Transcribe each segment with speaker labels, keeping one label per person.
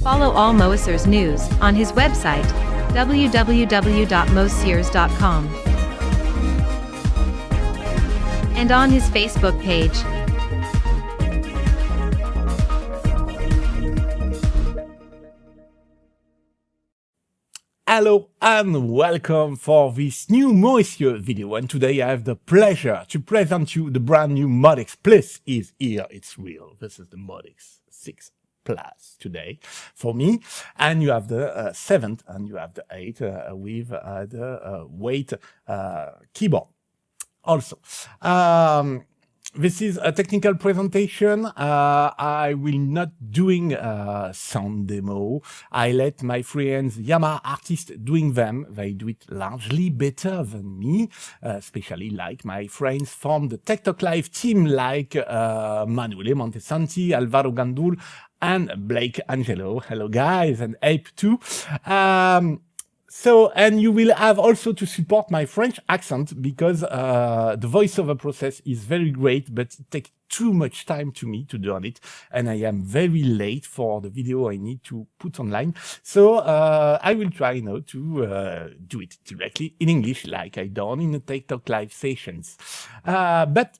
Speaker 1: Follow all Moessieurs news on his website, www.moessieurs.com, and on his Facebook page.
Speaker 2: Hello and welcome for this new Moessieurs video, and today I have the pleasure to present you the brand new MODX Plus is here. It's real. This is the MODX 6 Plus today for me, and you have the 7th and you have the 8th with the weight keyboard also. This is a technical presentation. I will not doing a sound demo. I let my friends Yamaha artists doing them. They do it largely better than me, especially like my friends from the TikTok Live team like Manuele Montesanti, Alvaro Gandul, and Blake Angelo. Hello guys, and Ape too. And you will have also to support my French accent because the voiceover process is very great, but it takes too much time to me to do it, and I am very late for the video I need to put online. So I will try now to do it directly in English like I done in the TikTok Live sessions. But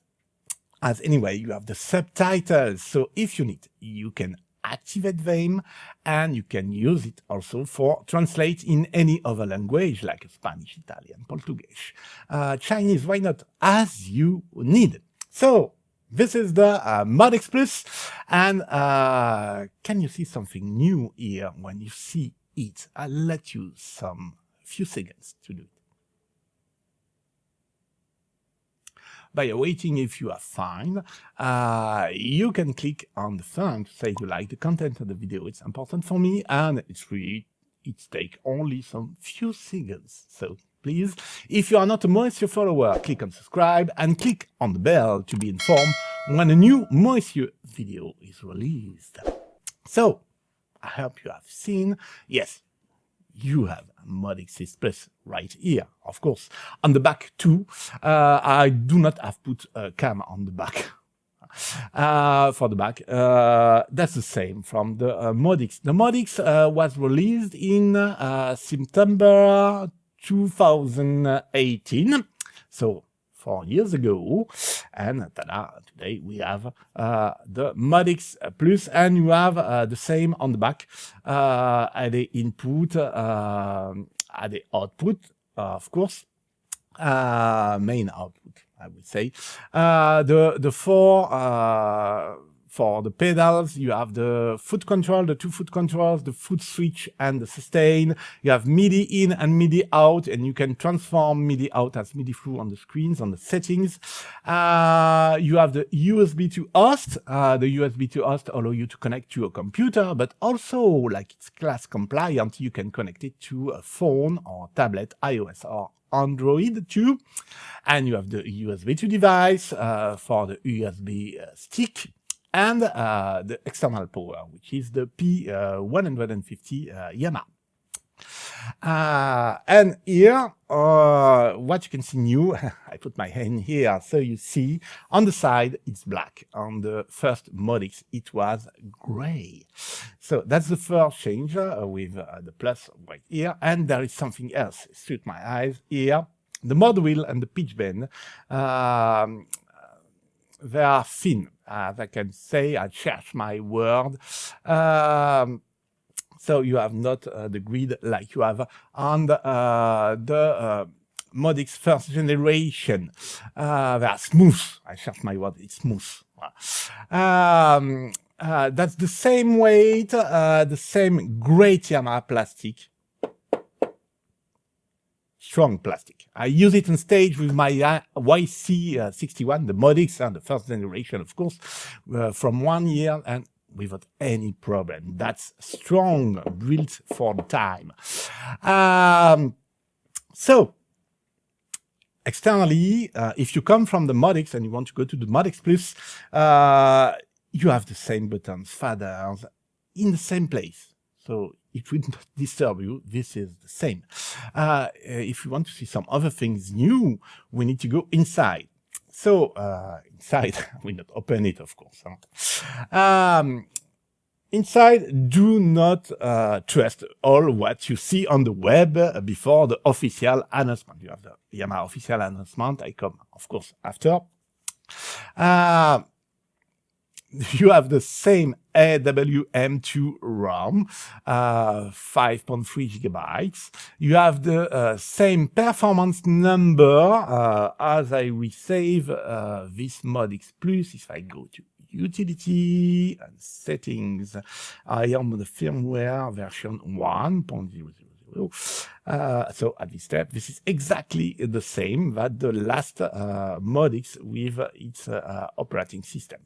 Speaker 2: as anyway, you have the subtitles, so if you need, you can activate them, and you can use it also for translate in any other language like Spanish, Italian, Portuguese, Chinese, why not, as you need. So this is the MODX Plus, and can you see something new here when you see it? I'll let you some few seconds to do it. By waiting, if you are fine, you can click on the thumb to say you like the content of the video. It's important for me, and it's really, it takes only some few seconds. So please, if you are not a Moessieurs follower, click on subscribe and click on the bell to be informed when a new Moessieurs video is released. So I hope you have seen, yes, you have MODX 6 Plus right here, of course. On the back too, I do not have put a cam on the back. For the back, that's the same from the MODX. The MODX was released in September 2018, so 4 years ago, and today we have the MODX Plus, and you have the same on the back, at the input, at the output, of course, main output, I would say. The four for the pedals, you have the foot control, the 2 foot controls, the foot switch, and the sustain. You have MIDI in and MIDI out, and you can transform MIDI out as MIDI through on the screens, on the settings. You have the USB to host. The USB to host allow you to connect to a computer, but also, like it's class compliant, you can connect it to a phone or tablet, iOS or Android too. And you have the USB to device for the USB stick, and the external power, which is the P150 Yamaha. And here, what you can see new, I put my hand here, so you see on the side it's black. On the first MODX it was gray. So that's the first change with the plus right here, and there is something else. Suit my eyes here. The mod wheel and the pitch bend, they are thin, as I can say. I cherche my word. So you have not the grid like you have on the MODX first generation. They are smooth. I cherche my word. It's smooth. That's the same weight, the same great Yamaha plastic. Strong plastic. I use it on stage with my YC61, the MODX, and the first generation, of course, from 1 year, and without any problem. That's strong, built for the time. So, externally, if you come from the MODX and you want to go to the MODX Plus, you have the same buttons, faders, in the same place. So it will not disturb you. This is the same. If you want to see some other things new, we need to go inside. So inside, we not open it, of course. inside, do not trust all what you see on the web before the official announcement. You have the Yamaha official announcement. I come, of course, after. You have the same AWM2 RAM, 5.3 gigabytes. You have the same performance number as I resave this MODX Plus. If I go to Utility and Settings, I am on the firmware version 1.000. So at this step, this is exactly the same that the last MODX with its operating system.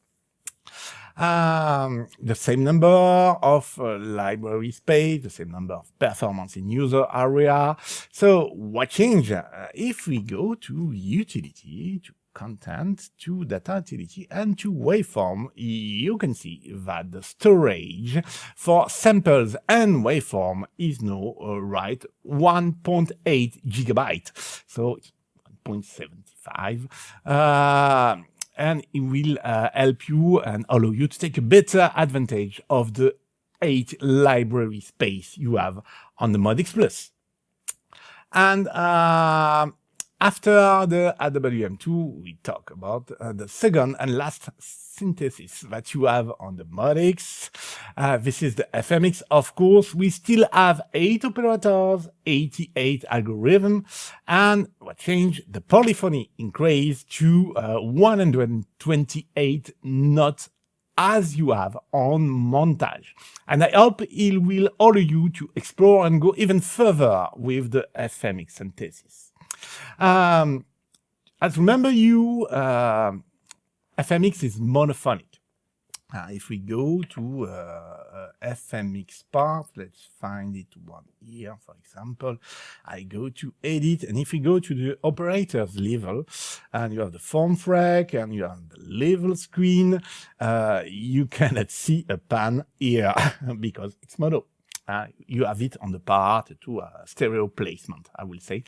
Speaker 2: The same number of library space, the same number of performance in user area. So what changed? If we go to Utility, to Content, to Data Utility, and to Waveform, you can see that the storage for samples and waveform is now 1.8 gigabyte. So it's 1.75. And it will help you and allow you to take a better advantage of the 8 library space you have on the MODX Plus. And after the AWM2, we talk about the second and last synthesis that you have on the MODX. This is the FMX, of course. We still have 8 operators, 88 algorithms, and what changed? The polyphony increased to 128 notes as you have on montage. And I hope it will allow you to explore and go even further with the FMX synthesis. As remember you, FMX is monophonic. If we go to FMX part, let's find it one here, for example. I go to Edit, and if we go to the operators level, and you have the form track, and you have the level screen, you cannot see a pan here because it's Mondo. You have it on the part to stereo placement, I will say.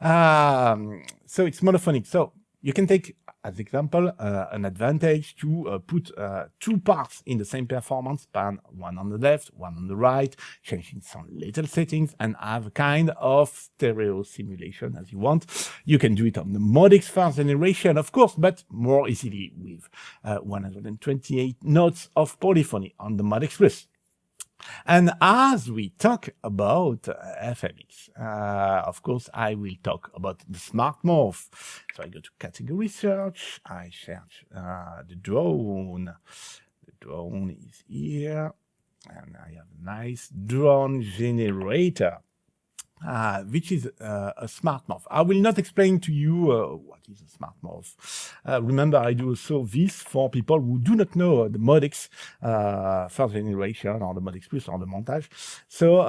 Speaker 2: So it's monophonic. So you can take, as example, an advantage to put 2 parts in the same performance pan, one on the left, one on the right, changing some little settings, and have a kind of stereo simulation as you want. You can do it on the MODX first generation, of course, but more easily with 128 notes of polyphony on the MODX Plus. And as we talk about FMX, of course, I will talk about the smart morph. So I go to category search, I search the drone. The drone is here, and I have a nice drone generator, which is a smart morph. I will not explain to you what is a smart morph. Remember, I do also this for people who do not know the MODX first generation or the MODX Plus or the montage. So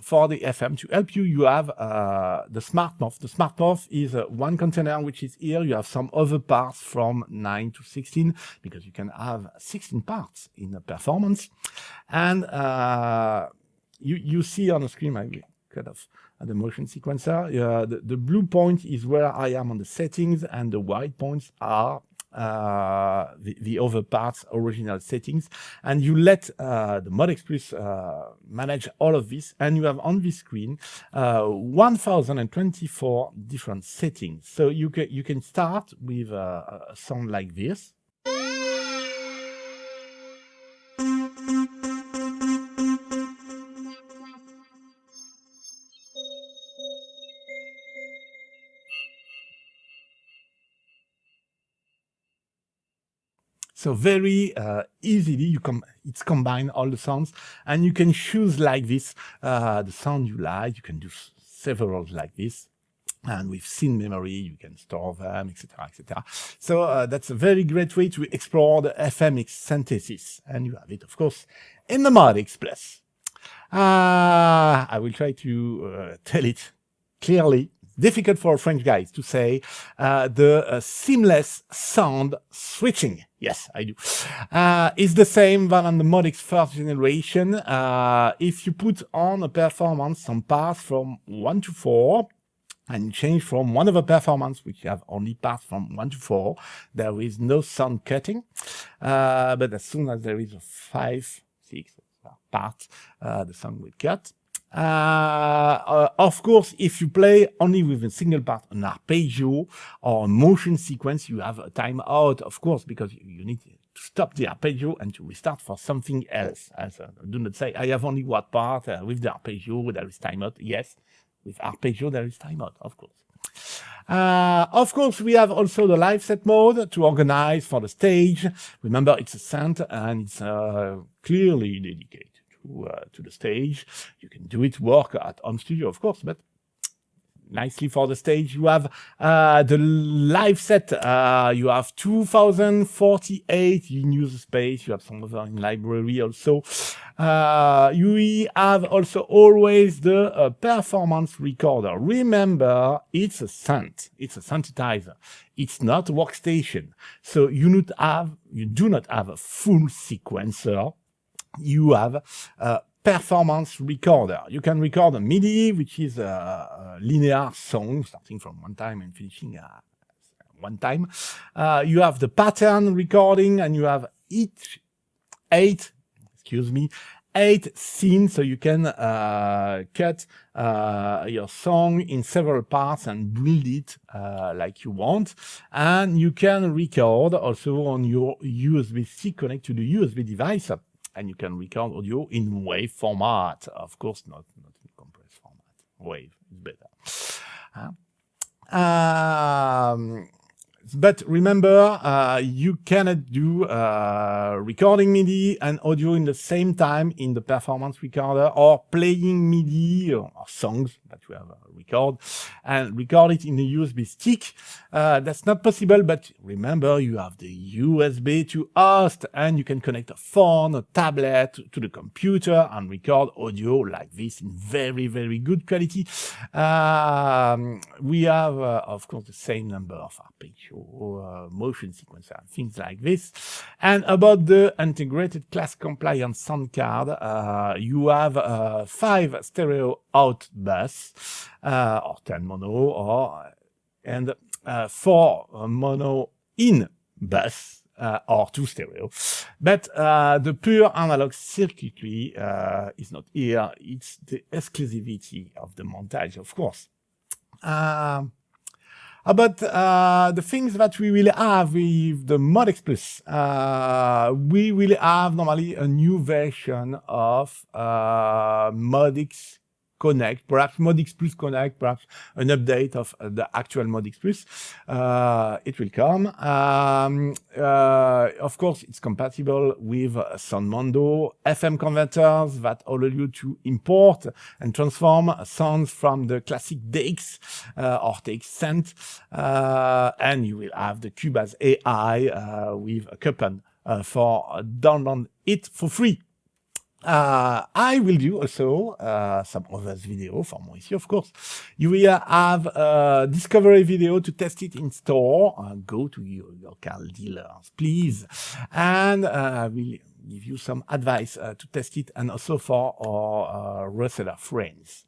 Speaker 2: for the FM, to help you, you have the smart morph. The smart morph is one container which is here. You have some other parts from 9 to 16 because you can have 16 parts in a performance. And you see on the screen, I will cut off the motion sequencer. The blue point is where I am on the settings, and the white points are the other parts, original settings. And you let the MODX Plus manage all of this, and you have on this screen 1024 different settings. So you can start with a sound like this. So very easily, it's combined all the sounds, and you can choose like this the sound you like. You can do several like this, and with scene memory, you can store them, etc., etc. So that's a very great way to explore the FMX synthesis, and you have it, of course, in the MODX Plus. I will try to tell it clearly. Difficult for French guys to say the seamless sound switching. Yes, I do. It's the same than on the MODX first generation. If you put on a performance some parts from 1 to 4, and change from one of the performance, which have only parts from 1 to 4, there is no sound cutting. But as soon as there is a 5, 6, part, the song will cut. Of course, if you play only with a single part, an arpeggio or a motion sequence, you have a timeout, of course, because you need to stop the arpeggio and to restart for something else. Do not say, I have only one part with the arpeggio, there is timeout. Yes, with arpeggio, there is timeout, of course. Of course, we have also the live set mode to organize for the stage. Remember, it's a synth and it's clearly dedicated to the stage. You can do it work at home studio, of course, but nicely for the stage. You have the live set. You have 2048 in user space. You have some other in library also. You have also always the performance recorder. Remember, it's a synth. It's a synthesizer. It's not a workstation. So you do not have a full sequencer. You have a performance recorder. You can record a MIDI, which is a linear song, starting from one time and finishing one time. You have the pattern recording, and you have eight scenes, so you can cut your song in several parts and build it like you want. And you can record also on your USB-C connect to the USB device. And you can record audio in WAV format. Of course, not in compressed format. WAV is better. But remember, you cannot do recording MIDI and audio in the same time in the performance recorder, or playing MIDI or songs that you have record and record it in the USB stick. That's not possible, but remember, you have the USB to host, and you can connect a phone, a tablet to the computer and record audio like this in very, very good quality. We have, of course, the same number of arpeggios, motion sequencer, and things like this. And about the integrated class compliant sound card, you have 5 stereo out bus, or 10 mono, and 4 mono in bus, or 2 stereo. But the pure analog circuitry is not here. It's the exclusivity of the montage, of course. About the things that we will have with the MODX Plus, we will have normally a new version of MODX Connect, perhaps MODX Plus Connect, perhaps an update of the actual MODX Plus. It will come. Of course, it's compatible with some Mondo FM converters that allow you to import and transform sounds from the classic DX or TX synth. And you will have the Cubase AI with a coupon for download it for free. I will do also some other video for Moessieux, of course. You will have a discovery video to test it in store. Go to your local dealers, please. And we'll give you some advice to test it, and also for our reseller friends.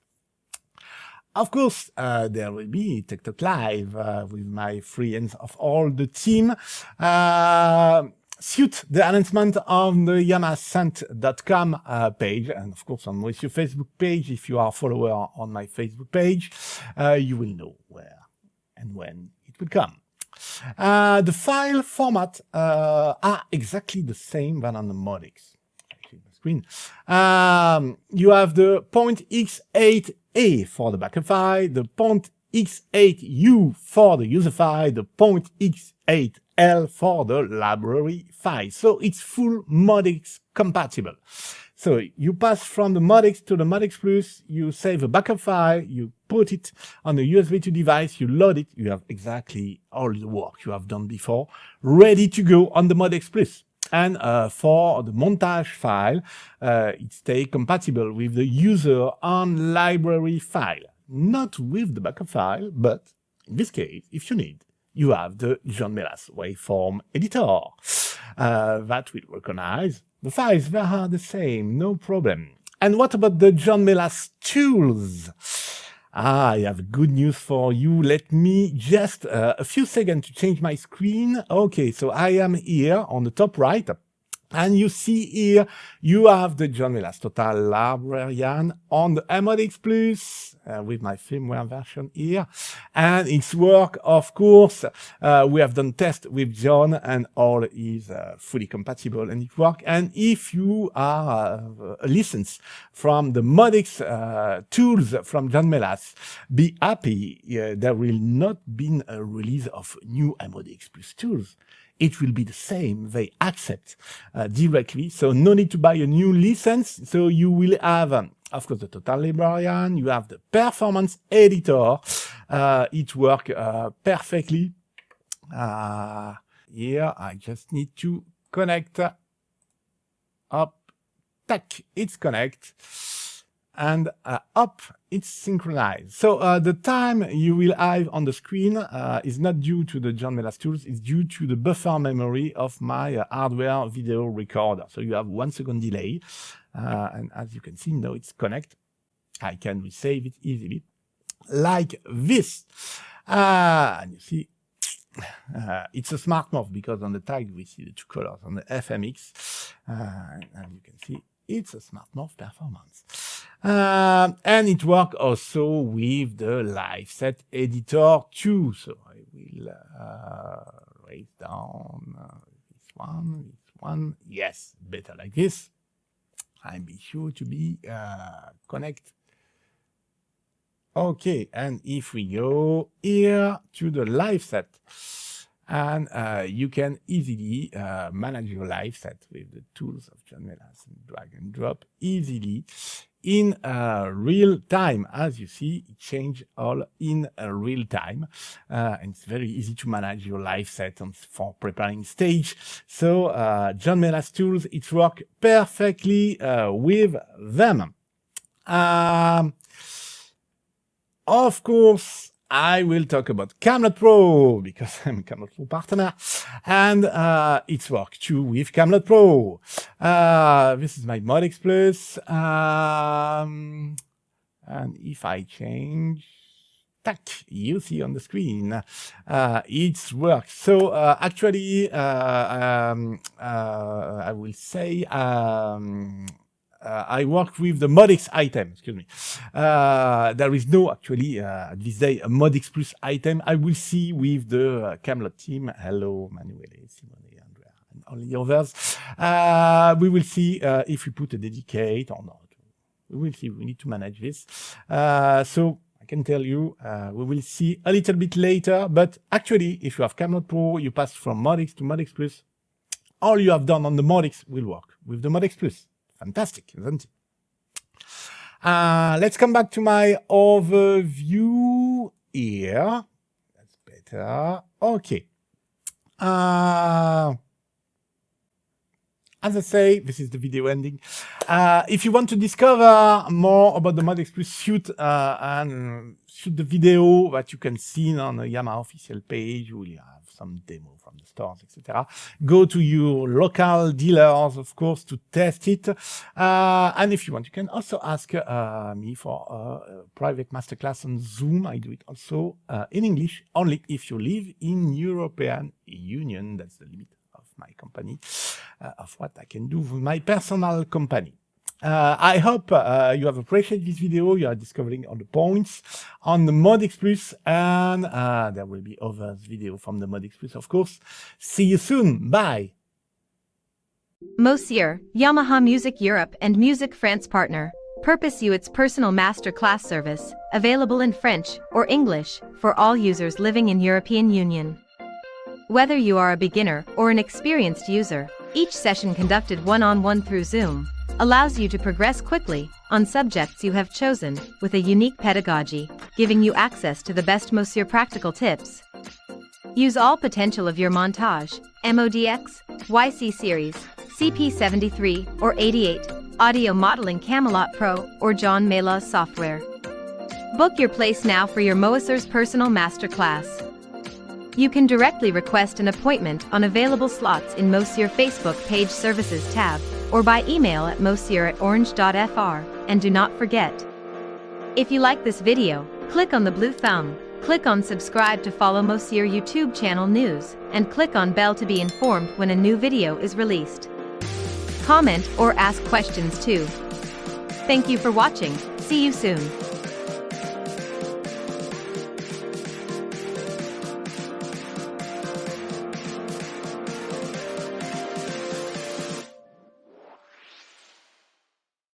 Speaker 2: Of course, there will be TikTok Live with my friends of all the team. Suit the announcement on the YamahaSynth.com page, and of course on Moessieux Facebook page. If you are a follower on my Facebook page, you will know where and when it will come. The file format are exactly the same than on the MODX. Actually, the screen. You have the .x8a for the backup file, the .x8u for the user file, the .x8l for the library file. So it's full MODX compatible. So you pass from the MODX to the MODX Plus, you save a backup file, you put it on the USB 2 device, you load it, you have exactly all the work you have done before, ready to go on the MODX Plus. And for the montage file, it stays compatible with the user on library file. Not with the backup file, but in this case, if you need, you have the John Melas waveform editor that will recognize the files that are the same, no problem. And what about the John Melas tools? I have good news for you. Let me just a few seconds to change my screen. Okay, so I am here on the top right. And you see here, you have the John Melas Total Librarian on the MODX Plus with my firmware version here. And its work, of course, we have done tests with John and all is fully compatible and it works. And if you are a license from the MODX tools from John Melas, be happy, there will not be a release of new MODX Plus tools. It will be the same. They accept directly. So no need to buy a new license. So you will have, of course, the Total Librarian. You have the Performance Editor. It works perfectly. Here, I just need to connect up. Tack, it's connect. And up, it's synchronized. So the time you will have on the screen is not due to the John Melas tools, it's due to the buffer memory of my hardware video recorder. So you have 1 second delay. And as you can see, now it's connect. I can resave it easily, like this. And you see, it's a smart Morph because on the tag we see the 2 colors on the FMX. And you can see it's a smart Morph performance. And it works also with the live set editor too. So I will raise down this one. Yes, better like this. I'll be sure to be connect. Okay, and if we go here to the live set, and you can easily manage your live set with the tools of John Melas and drag and drop easily in real time. As you see, it changes all in real time. And it's very easy to manage your live set for preparing stage. So John Melas tools, it works perfectly with them. Of course, I will talk about Camelot Pro because I'm a Camelot Pro partner, and it's work too with Camelot Pro. This is my MODX Plus, and if I change, tack, you see on the screen, it's works. So actually, I will say. I work with the MODX item, excuse me. There is no, actually, at this day, a MODX Plus item. I will see with the Camelot team. Hello, Manuele, Simone, Andrea, and all the others. We will see if we put a dedicate or not. We will see. We need to manage this. So I can tell you, we will see a little bit later. But actually, if you have Camelot Pro, you pass from MODX to MODX Plus. All you have done on the MODX will work with the MODX Plus. Fantastic, isn't it? Let's come back to my overview here. That's better. Okay. As I say, this is the video ending. If you want to discover more about the MODX Plus, shoot the video that you can see on the Yamaha official page. You will have some demo from the stores, etc. Go to your local dealers, of course, to test it. And if you want, you can also ask me for a private masterclass on Zoom. I do it also in English, only if you live in European Union. That's the limit of my company, of what I can do with my personal company. I hope you have appreciated this video. You are discovering all the points on the MODX Plus, and there will be other videos from the MODX Plus, of course. See you soon. Bye.
Speaker 1: Moessieurs, Yamaha Music Europe and Music France partner, purpose you its personal master class service, available in French or English for all users living in European Union. Whether you are a beginner or an experienced user, each session conducted one-on-one through Zoom allows you to progress quickly on subjects you have chosen with a unique pedagogy, giving you access to the best Moessieurs practical tips. Use all potential of your montage, MODX, YC series, CP73 or 88, audio modeling Camelot Pro or John Melas software. Book your place now for your Moessieurs personal masterclass. You can directly request an appointment on available slots in Moessieurs Facebook page services tab, or by email at moessieurs@orange.fr, and do not forget. If you like this video, click on the blue thumb, click on subscribe to follow Moessieurs YouTube channel news, and click on bell to be informed when a new video is released. comment or ask questions too. Thank you for watching. See you soon.